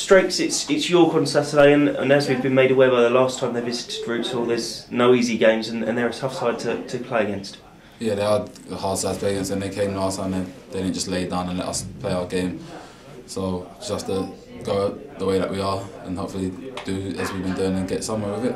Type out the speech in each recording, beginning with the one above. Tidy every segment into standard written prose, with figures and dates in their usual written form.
Strakes, it's York on Saturday, and as we've been made aware by the last time they visited Rootsall, there's no easy games, and they're a tough side to play against. Yeah, they are a hard side to play against, and they came last time, they didn't just lay down and let us play our game. So just have to go the way that we are and hopefully do as we've been doing and get somewhere with it.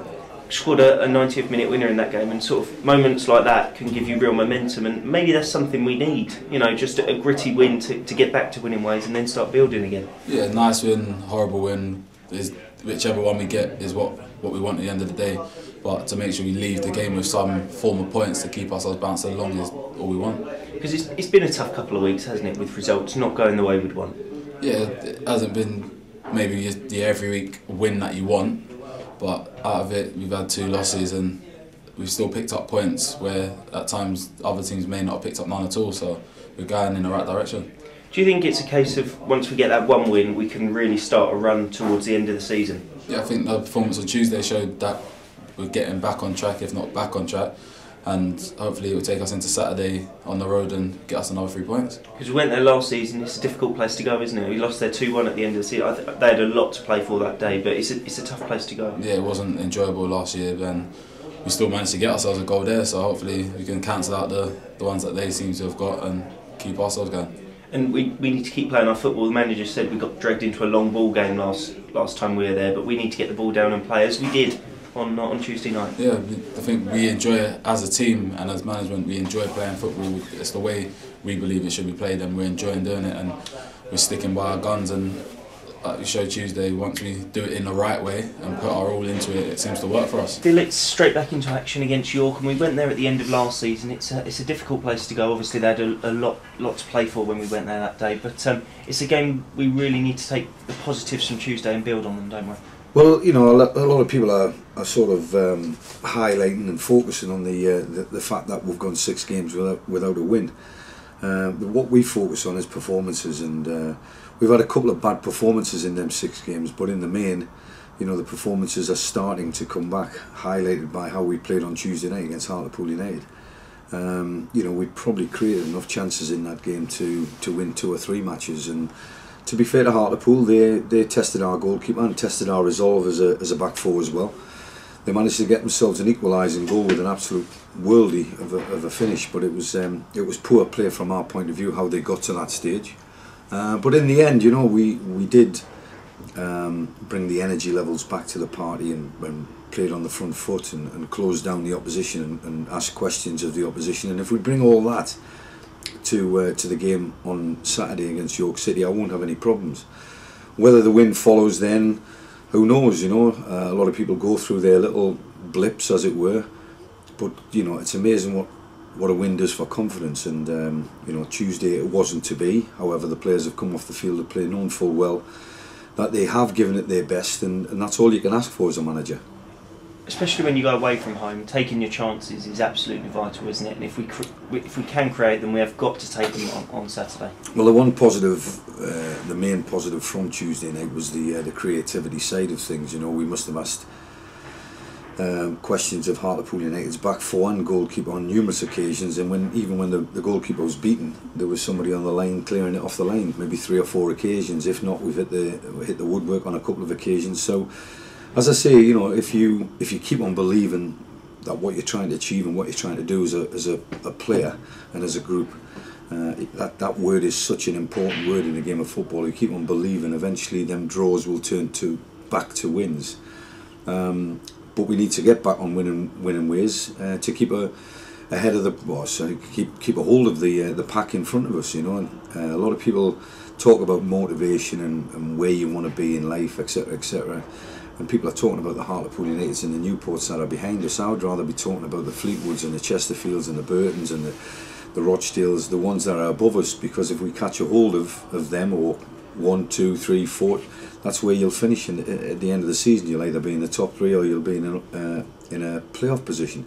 Scored a 90th minute winner in that game, and sort of moments like that can give you real momentum, and maybe that's something we need, you know, just a gritty win to get back to winning ways and then start building again. Yeah, nice win, horrible win, is whichever one we get is what we want at the end of the day, but to make sure we leave the game with some form of points to keep ourselves bouncing along is all we want. Because it's been a tough couple of weeks, hasn't it, with results not going the way we'd want. Yeah, it hasn't been maybe the every week win that you want, but out of it we've had 2 losses and we've still picked up points where at times other teams may not have picked up none at all, so we're going in the right direction. Do you think it's a case of once we get that one win we can really start a run towards the end of the season? Yeah, I think the performance on Tuesday showed that we're getting back on track, if not back on track, and hopefully it will take us into Saturday on the road and get us another 3 points. Because we went there last season, it's a difficult place to go, isn't it? We lost there 2-1 at the end of the season. They had a lot to play for that day, but it's a tough place to go. Yeah, it wasn't enjoyable last year, and we still managed to get ourselves a goal there, so hopefully we can cancel out the ones that they seem to have got and keep ourselves going. And we need to keep playing our football. The manager said we got dragged into a long ball game last time we were there, but we need to get the ball down and play as we did on Tuesday night. Yeah, I think we enjoy it as a team and as management. We enjoy playing football. It's the way we believe it should be played, and we're enjoying doing it, and we're sticking by our guns. And like we showed Tuesday, once we do it in the right way and put our all into it, it seems to work for us. Still, it's straight back into action against York, and we went there at the end of last season. It's a difficult place to go. Obviously, they had a lot to play for when we went there that day, but it's a game we really need to take the positives from Tuesday and build on them, don't we? Well, you know, a lot of people are sort of highlighting and focusing on the fact that we've gone 6 games without a win. What we focus on is performances, and we've had a couple of bad performances in them 6 games, but in the main, you know, the performances are starting to come back, highlighted by how we played on Tuesday night against Hartlepool United. You know, we probably created enough chances in that game to win 2 or 3 matches, and to be fair to Hartlepool, they tested our goalkeeper and tested our resolve as a back 4 as well. They managed to get themselves an equalising goal with an absolute worldie of a finish, but it was poor play from our point of view how they got to that stage. But in the end, you know, we did bring the energy levels back to the party and played on the front foot and closed down the opposition and asked questions of the opposition. And if we bring all that to the game on Saturday against York City, I won't have any problems. Whether the win follows then, who knows, you know. A lot of people go through their little blips, as it were, but you know, it's amazing what a win does for confidence. And you know, Tuesday it wasn't to be. However, the players have come off the field to play, knowing full well that they have given it their best, and that's all you can ask for as a manager. Especially when you go away from home, taking your chances is absolutely vital, isn't it? And if we can create them, we have got to take them on Saturday. Well, the one positive, the main positive from Tuesday night was the creativity side of things. You know, we must have asked questions of Hartlepool United's back 4 and goalkeeper on numerous occasions, and even when the goalkeeper was beaten, there was somebody on the line clearing it off the line, maybe 3 or 4 occasions. If not, we've hit the woodwork on a couple of occasions. So, as I say, you know, if you keep on believing that what you're trying to achieve and what you're trying to do as a player and as a group, that word is such an important word in the game of football. You keep on believing, eventually them draws will turn back to wins. But we need to get back on winning ways to keep ahead of keep a hold of the pack in front of us. You know, and a lot of people talk about motivation and where you want to be in life, etc., etc. And people are talking about the Hartlepool Uniteds and the Newports that are behind us. I would rather be talking about the Fleetwoods and the Chesterfields and the Burtons and the Rochdales, the ones that are above us, because if we catch a hold of them, or 1, 2, 3, 4, that's where you'll finish at the end of the season. You'll either be in the top 3 or you'll be in a playoff position.